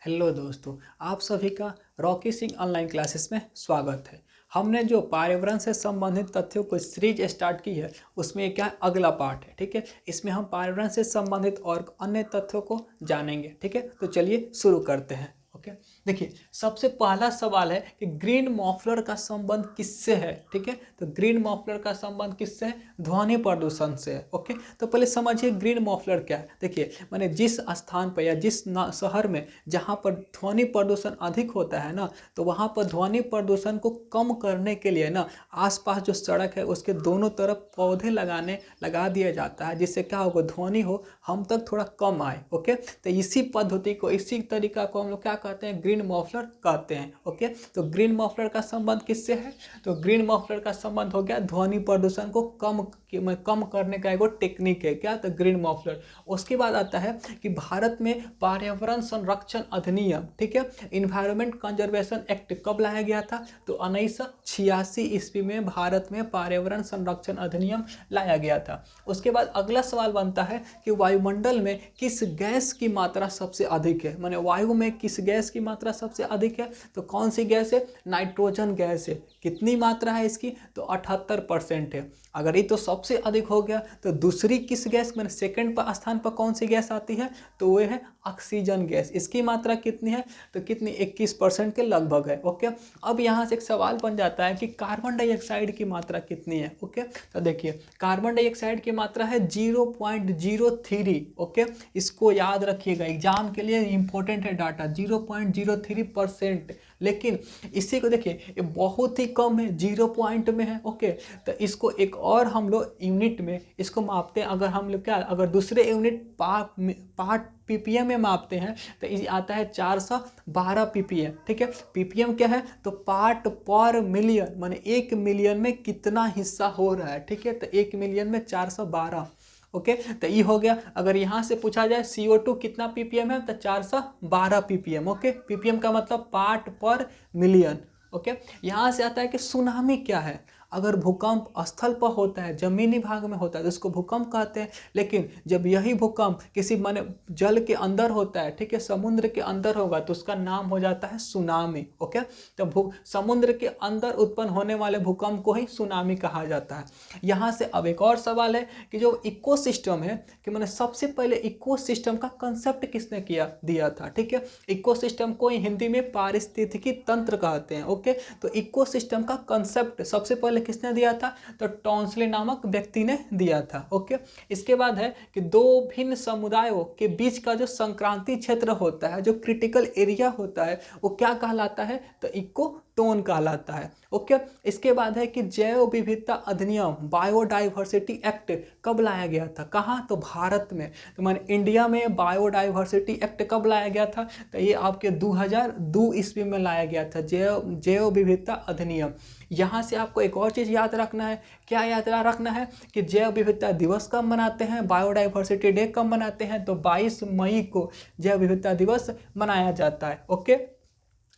Hello दोस्तों, आप सभी का रॉकी सिंह ऑनलाइन क्लासेस में स्वागत है। हमने जो पर्यावरण से संबंधित तथ्यों को सीरीज स्टार्ट की है उसमें क्या है, अगला पार्ट है। ठीक है, इसमें हम पर्यावरण से संबंधित और अन्य तथ्यों को जानेंगे। ठीक है, तो चलिए शुरू करते हैं। ओके, देखिए सबसे पहला सवाल है कि ग्रीन मॉफलर का संबंध किससे है। ठीक है, तो ग्रीन मॉफलर का संबंध किससे है? ध्वनि प्रदूषण से है। ओके, तो पहले समझिए ग्रीन मॉफलर क्या है। देखिए मैंने जिस स्थान पर या जिस शहर में जहाँ पर ध्वनि प्रदूषण अधिक होता है ना, तो वहाँ पर ध्वनि प्रदूषण को कम करने के लिए ना आसपास जो सड़क है उसके दोनों तरफ पौधे लगा दिया जाता है, जिससे क्या होगा, ध्वनि हो हम तक थोड़ा कम आए। ओके, तो इसी पद्धति को, इसी तरीका को हम लोग क्या कहते हैं, ग्रीन मफलर कहते हैं। ओके, तो ग्रीन मफलर का संबंध किससे है? तो ग्रीन मफलर का संबंध हो गया ध्वनि प्रदूषण को कम करने का एक टेक्निक है। क्या? तो ग्रीन मफलर। उसके बाद आता है कि भारत में पर्यावरण संरक्षण अधिनियम, ठीक है, इन्वायरमेंट कंजर्वेशन एक्ट कब लाया गया था? तो 1986 ईस्वी में भारत में पर्यावरण संरक्षण अधिनियम लाया गया था। उसके बाद अगला सवाल बनता है कि वायुमंडल में किस गैस की मात्रा सबसे अधिक है? माने वायु में किस गैस की मात्रा सबसे अधिक है? तो कौन सी गैस है? नाइट्रोजन गैस है। कितनी मात्रा है इसकी? तो 78% है। अगर ये तो सबसे अधिक हो गया तो दूसरी किस गैस में सेकंड पर स्थान पर कौन सी गैस आती है? तो वो है ऑक्सीजन गैस। इसकी मात्रा कितनी है? तो कितनी? 21% के लगभग है। ओके, अब यहाँ से एक सवाल बन जाता है कि कार्बन डाइऑक्साइड की मात्रा कितनी है? ओके, तो देखिए कार्बन डाइऑक्साइड की मात्रा है 0.03। ओके, इसको याद रखिएगा, एग्जाम के लिए इंपॉर्टेंट है डाटा, 0.03%। लेकिन इसी को देखिए ये बहुत ही कम है, 0 पॉइंट में है। ओके, तो इसको एक और हम लोग यूनिट में इसको मापते हैं। अगर हम लोग क्या, अगर दूसरे यूनिट पार्ट पीपीएम में मापते हैं तो ये आता है 412 पीपीएम। ठीक है, पीपीएम क्या है? तो पार्ट पर मिलियन, माने 1 मिलियन में कितना हिस्सा हो रहा है। ठीक है, तो 1 मिलियन में 412। ओके, तो ये हो गया। अगर यहाँ से पूछा जाए CO2 कितना पीपीएम है, तो 412 पीपीएम। ओके, पीपीएम का मतलब पार्ट पर मिलियन। ओके, यहाँ से आता है कि सुनामी क्या है? अगर भूकंप स्थल पर होता है, जमीनी भाग में होता है, तो उसको भूकंप कहते हैं। लेकिन जब यही भूकंप किसी माने जल के अंदर होता है, ठीक है, समुद्र के अंदर होगा, तो उसका नाम हो जाता है सुनामी। ओके, तो समुद्र के अंदर उत्पन्न होने वाले भूकंप को ही सुनामी कहा जाता है। यहाँ से अब एक और सवाल है कि जो इकोसिस्टम है, कि मैंने सबसे पहले इकोसिस्टम का कंसेप्ट किसने दिया था? ठीक है, इकोसिस्टम को हिंदी में पारिस्थितिकी तंत्र कहते हैं। ओके, तो इकोसिस्टम का कंसेप्ट सबसे पहले किसने दिया था? तो टॉन्सले नामक व्यक्ति ने दिया था। ओके, इसके बाद है कि दो भिन्न समुदायों के बीच का जो संक्रांति क्षेत्र होता है, जो क्रिटिकल एरिया होता है, वो क्या कहलाता है? तो इको टोन कहलाता है। ओके, इसके बाद है कि जैव विविधता अधिनियम, बायोडाइवर्सिटी एक्ट कब लाया गया था? कहाँ? तो भारत में। तो मैंने इंडिया में बायोडाइवर्सिटी एक्ट कब लाया गया था? तो ये आपके 2002 ईस्वी में लाया गया था, जैव विविधता अधिनियम। यहाँ से आपको एक और चीज़ याद रखना है। क्या याद रखना है? कि जैव विविधता दिवस कब मनाते हैं, बायोडाइवर्सिटी डे कब मनाते हैं? तो 22 मई को जैव विविधता दिवस मनाया जाता है। ओके,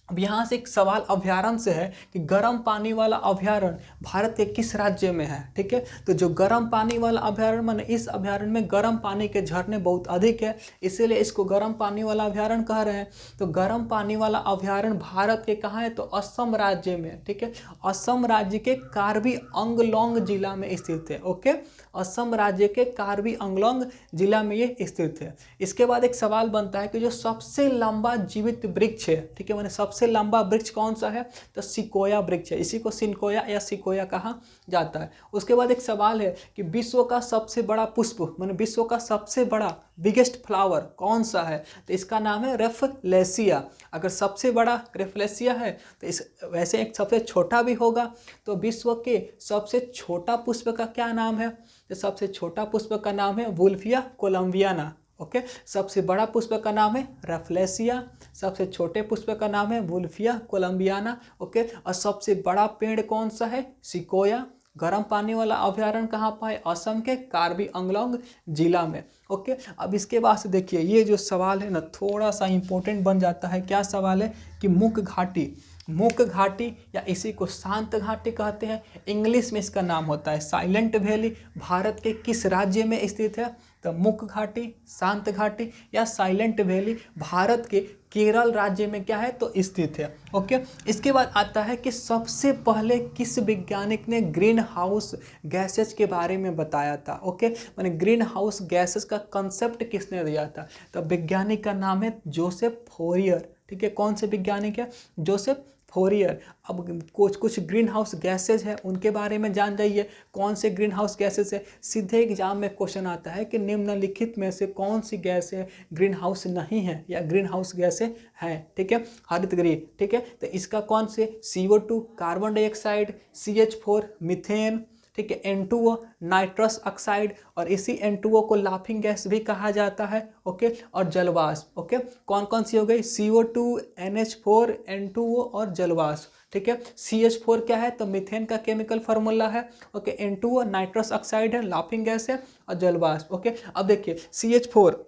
अब यहाँ से एक सवाल अभयारण्य से है कि गर्म पानी वाला अभयारण्य भारत के किस राज्य में है? ठीक है, तो जो गर्म पानी वाला अभयारण्य, माने इस अभयारण्य में गर्म पानी के झरने बहुत अधिक है, इसीलिए इसको गर्म पानी वाला अभयारण्य कह रहे हैं। तो गर्म पानी वाला अभयारण्य भारत के कहाँ है? तो असम राज्य में। ठीक है, असम राज्य के कार्बी अंगलोंग जिला में स्थित है। ओके, असम राज्य के कार्बी अंगलोंग जिला में ये स्थित है। इसके बाद एक सवाल बनता है कि जो सबसे लंबा जीवित वृक्ष है, ठीक है, मैंने सबसे लंबा वृक्ष कौन सा है? तो सिकोया वृक्ष है। इसी को सिनकोया या सिकोया कहा जाता है। उसके बाद एक सवाल है कि विश्व का सबसे बड़ा पुष्प, माने विश्व का सबसे बड़ा बिगेस्ट फ्लावर कौन सा है? तो इसका नाम है रेफलेसिया। अगर सबसे बड़ा रेफलेसिया है तो इस वैसे एक सबसे छोटा भी होगा। तो विश्व के सबसे छोटा पुष्प का क्या नाम है? तो सबसे छोटा पुष्प का नाम है वुल्फिया कोलम्बियाना। ओके, सबसे बड़ा पुष्प का नाम है रफलेसिया, सबसे छोटे पुष्प का नाम है वुल्फिया कोलम्बियाना। ओके, और सबसे बड़ा पेड़ कौन सा है? सिकोया। गर्म पानी वाला अभयारण्य कहाँ पर है? असम के कार्बी अंगलोंग जिला में। ओके, अब इसके बाद से देखिए ये जो सवाल है ना, थोड़ा सा इंपॉर्टेंट बन जाता है। क्या सवाल है? कि मुक घाटी, मुक घाटी या इसी को शांत घाटी कहते हैं, इंग्लिश में इसका नाम होता है साइलेंट वैली, भारत के किस राज्य में स्थित है? तो मुक घाटी, शांत घाटी या साइलेंट वैली भारत के केरल राज्य में क्या है तो स्थित है। ओके, इसके बाद आता है कि सबसे पहले किस वैज्ञानिक ने ग्रीन हाउस गैसेज के बारे में बताया था। ओके, मैंने ग्रीन हाउस गैसेज का कंसेप्ट किसने दिया था, तो वैज्ञानिक का नाम है जोसेफ फोरियर। ठीक है, कौन से वैज्ञानिक है, जोसेफ फोरियर। अब कुछ ग्रीन हाउस गैसेज है उनके बारे में जान जाइए, कौन से ग्रीन हाउस गैसेज है। सीधे एग्जाम में क्वेश्चन आता है कि निम्नलिखित में से कौन सी गैस है ग्रीन हाउस नहीं है या ग्रीन हाउस गैसें हैं। ठीक है, हरित गृह। ठीक है, तो इसका कौन से, CO2 carbon dioxide, CH4 methane, ठीक है, N2O नाइट्रस ऑक्साइड, और इसी N2O को लाफिंग गैस भी कहा जाता है। ओके, और जलवाष्प। ओके, कौन कौन सी हो गई, CO2, NH4, N2O और जलवाष्प। ठीक है, CH4 क्या है तो मीथेन का केमिकल फार्मूला है। ओके, N2O नाइट्रस ऑक्साइड है, लाफिंग गैस है, और जलवाष्प। ओके, अब देखिए CH4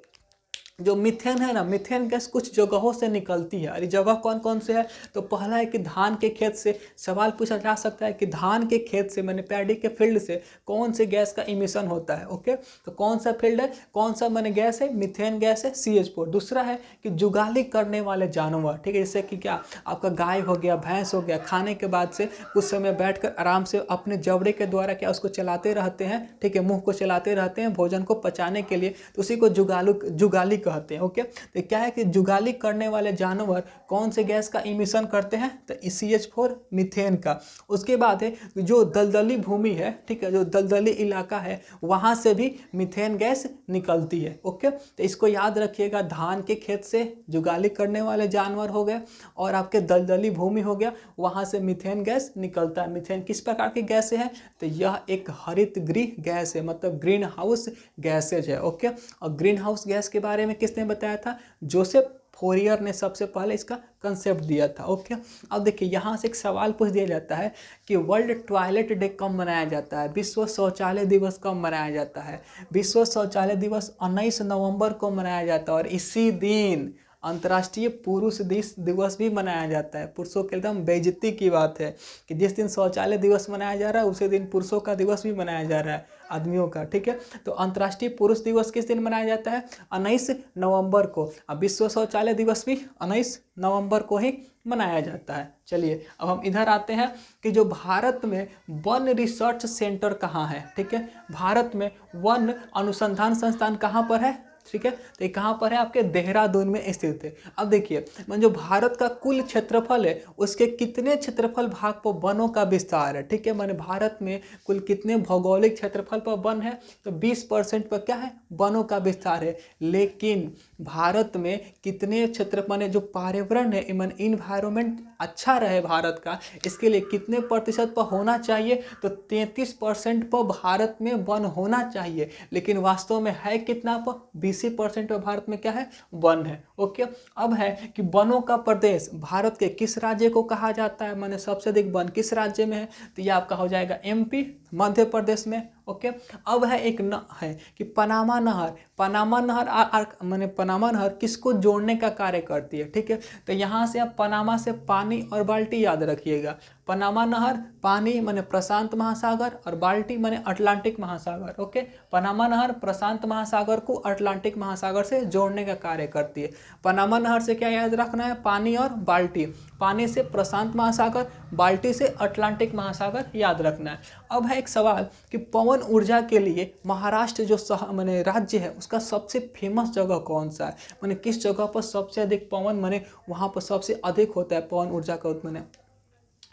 जो मीथेन है ना, मीथेन गैस कुछ जगहों से निकलती है, और ये जगह कौन कौन से है, तो पहला है कि धान के खेत से। सवाल पूछा जा सकता है कि धान के खेत से, मैंने पैडी के फील्ड से कौन से गैस का इमिशन होता है। ओके, तो कौन सा फील्ड है, कौन सा मैंने गैस है, मीथेन गैस है, CH4। दूसरा है कि जुगाली करने वाले जानवर। ठीक है, जैसे कि क्या, आपका गाय हो गया, भैंस हो गया, खाने के बाद से कुछ समय बैठकर आराम से अपने जबड़े के द्वारा क्या उसको चलाते रहते हैं। ठीक है, मुंह को चलाते रहते हैं भोजन को पचाने के लिए, तो उसी को जुगाली कहते हैं। ओके, तो क्या है कि जुगाली करने वाले जानवर कौन से गैस का इमिशन करते हैं, तो CH4 मीथेन का। उसके बाद है जो दलदली भूमि है, ठीक है, जो दलदली इलाका है वहां से भी मीथेन गैस निकलती है। ओके, तो इसको याद रखिएगा, धान के खेत से जुगाली करने वाले जानवर हो गए, और आपके दलदली भूमि हो गया, वहां से मीथेन गैस निकलता है। मीथेन किस प्रकार की गैस है, तो यह एक हरित गृह गैस है, मतलब ग्रीन हाउस गैसेज है। ओके, और ग्रीन हाउस गैस के बारे में किसने बताया था, जोसेफ फोरियर ने सबसे पहले इसका कंसेप्ट दिया था। ओके, अब देखिए यहाँ से एक सवाल पूछ दिया जाता है कि वर्ल्ड टॉयलेट डे कब मनाया जाता है, विश्व शौचालय दिवस कब मनाया जाता है। विश्व शौचालय दिवस 19 नवंबर को मनाया जाता है, और इसी दिन अंतर्राष्ट्रीय पुरुष दिवस भी मनाया जाता है। पुरुषों के एकदम बेइज्जती की बात है कि जिस दिन शौचालय दिवस मनाया जा रहा है उसी दिन पुरुषों का दिवस भी मनाया जा रहा है, आदमियों का। ठीक है, तो अंतर्राष्ट्रीय पुरुष दिवस किस दिन मनाया जाता है, 19 नवंबर को। अब विश्व शौचालय दिवस भी 19 नवंबर को ही मनाया जाता है। चलिए अब हम इधर आते हैं कि जो भारत में वन रिसर्च सेंटर कहाँ है। ठीक है, भारत में वन अनुसंधान संस्थान कहाँ पर है, ठीक है, तो ये कहाँ पर है, आपके देहरादून में स्थित है। अब देखिए जो भारत का कुल क्षेत्रफल है उसके कितने क्षेत्रफल भाग पर वनों का विस्तार है। ठीक है, मैंने भारत में कुल कितने भौगोलिक क्षेत्रफल पर वन है, तो 20% पर क्या है, वनों का विस्तार है। लेकिन भारत में कितने क्षेत्र, माने जो पर्यावरण है, इन्वायरमेंट अच्छा रहे भारत का, इसके लिए कितने प्रतिशत पर होना चाहिए, तो 33% पर भारत में वन होना चाहिए। लेकिन वास्तव में है कितना पर, 20% पर भारत में क्या है, वन है। ओके, अब है कि वनों का प्रदेश भारत के किस राज्य को कहा जाता है, माने सबसे अधिक वन किस राज्य में है, तो यह आपका हो जाएगा MP, मध्य प्रदेश में। ओके, अब है एक है कि पनामा नहर, पनामा नहर माने पनामा नहर किसको जोड़ने का कार्य करती है। ठीक है, तो यहाँ से आप पनामा से पानी और बाल्टी याद रखिएगा। पनामा नहर पानी माने प्रशांत महासागर, और बाल्टी माने अटलांटिक महासागर। ओके, पनामा नहर प्रशांत महासागर को अटलांटिक महासागर से जोड़ने का कार्य करती है। पनामा नहर से क्या याद रखना है, पानी और बाल्टी, पानी से प्रशांत महासागर, बाल्टी से अटलांटिक महासागर याद रखना है। अब है एक सवाल कि पवन ऊर्जा के लिए महाराष्ट्र जो माने राज्य है उसका सबसे फेमस जगह कौन सा है, माने किस जगह पर सबसे अधिक पवन, माने वहाँ पर सबसे अधिक होता है पवन ऊर्जा का उत्पादन,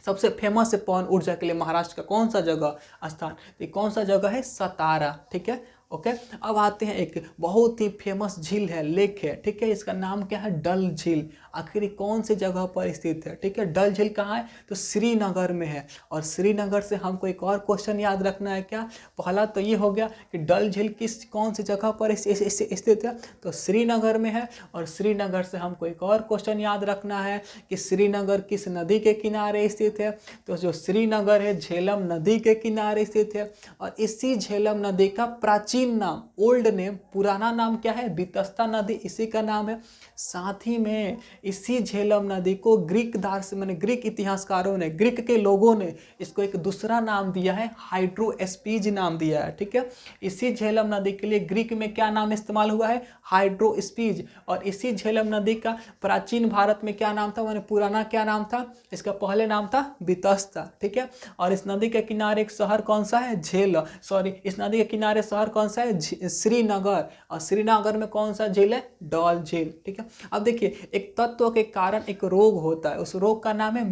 सबसे फेमस है पवन ऊर्जा के लिए महाराष्ट्र का कौन सा जगह स्थान, ये कौन सा जगह है, सतारा। ठीक है, ओके, अब आते हैं एक बहुत ही फेमस झील है, लेक है। ठीक है, इसका नाम क्या है, डल झील। आखिर कौन सी जगह पर स्थित है। ठीक है, डल झील कहाँ है, तो श्रीनगर में है। और श्रीनगर से हमको एक और क्वेश्चन याद रखना है, क्या, पहला तो ये हो गया कि डल झील कौन सी जगह पर स्थित है, तो श्रीनगर में है। और श्रीनगर से हमको एक और क्वेश्चन याद रखना है कि श्रीनगर किस नदी के किनारे स्थित है, तो जो श्रीनगर है झेलम नदी के किनारे स्थित है। और इसी झेलम नदी का प्राचीन नाम, ओल्ड नेम, पुराना नाम क्या है, बीतस्ता नदी, इसी का नाम है। साथ ही में इसी झेलम नदी को ग्रीक दार्श मैंने ग्रीक इतिहासकारों ने, ग्रीक के लोगों ने इसको एक दूसरा नाम दिया है, हाइड्रोस्पीज नाम दिया है, ठीक है। इसी झेलम नदी के लिए ग्रीक में क्या नाम इस्तेमाल हुआ है, हाइड्रोस्पीज। और इसी झेलम नदी का प्राचीन भारत में क्या नाम था, मैंने पुराना क्या नाम था, इसका पहले नाम था बितस्ता, ठीक है। और इस नदी के किनारे एक शहर कौन सा है, इस नदी के किनारे शहर कौन सा है, श्रीनगर। और श्रीनगर में कौन सा झील है, डल झील, ठीक है। अब देखिए, एक तत्व के कारण एक रोग होता है, उस रोग का नाम है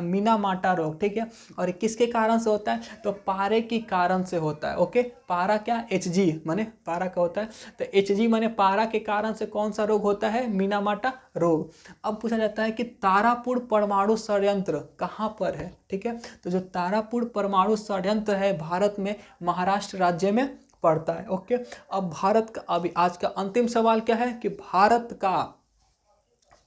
मीनामाटा रोग, ठीक है। और किसके कारण से होता है, तो पारे के कारण से होता है, ओके। पारा क्या, Hg माने पारा का होता है, तो Hg माने पारा के कारण से कौन सा रोग होता है, मीनामाटा रोग। अब पूछा जाता है कि तारापुर परमाणु षड्यंत्र कहाँ पर है, ठीक है। तो जो तारापुर परमाणु षड्यंत्र है भारत में महाराष्ट्र राज्य में पड़ता है, ओके। अब भारत का अभी आज का अंतिम सवाल क्या है कि भारत का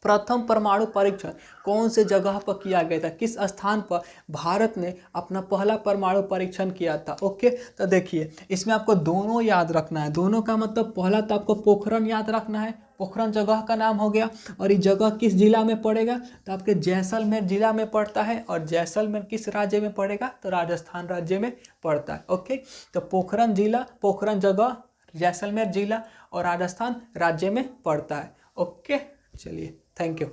प्रथम परमाणु परीक्षण कौन से जगह पर किया गया था, किस स्थान पर भारत ने अपना पहला परमाणु परीक्षण किया था, ओके। तो देखिए, इसमें आपको दोनों याद रखना है, दोनों का मतलब पहला तो आपको पोखरण याद रखना है, पोखरण जगह का नाम हो गया। और ये जगह किस जिला में पड़ेगा, तो आपके जैसलमेर जिला में पड़ता है। और जैसलमेर किस राज्य में पड़ेगा, तो राजस्थान राज्य में पड़ता है, ओके। तो पोखरण जिला, पोखरण जगह, जैसलमेर जिला और राजस्थान राज्य में पड़ता है, ओके। चलिए, थैंक यू।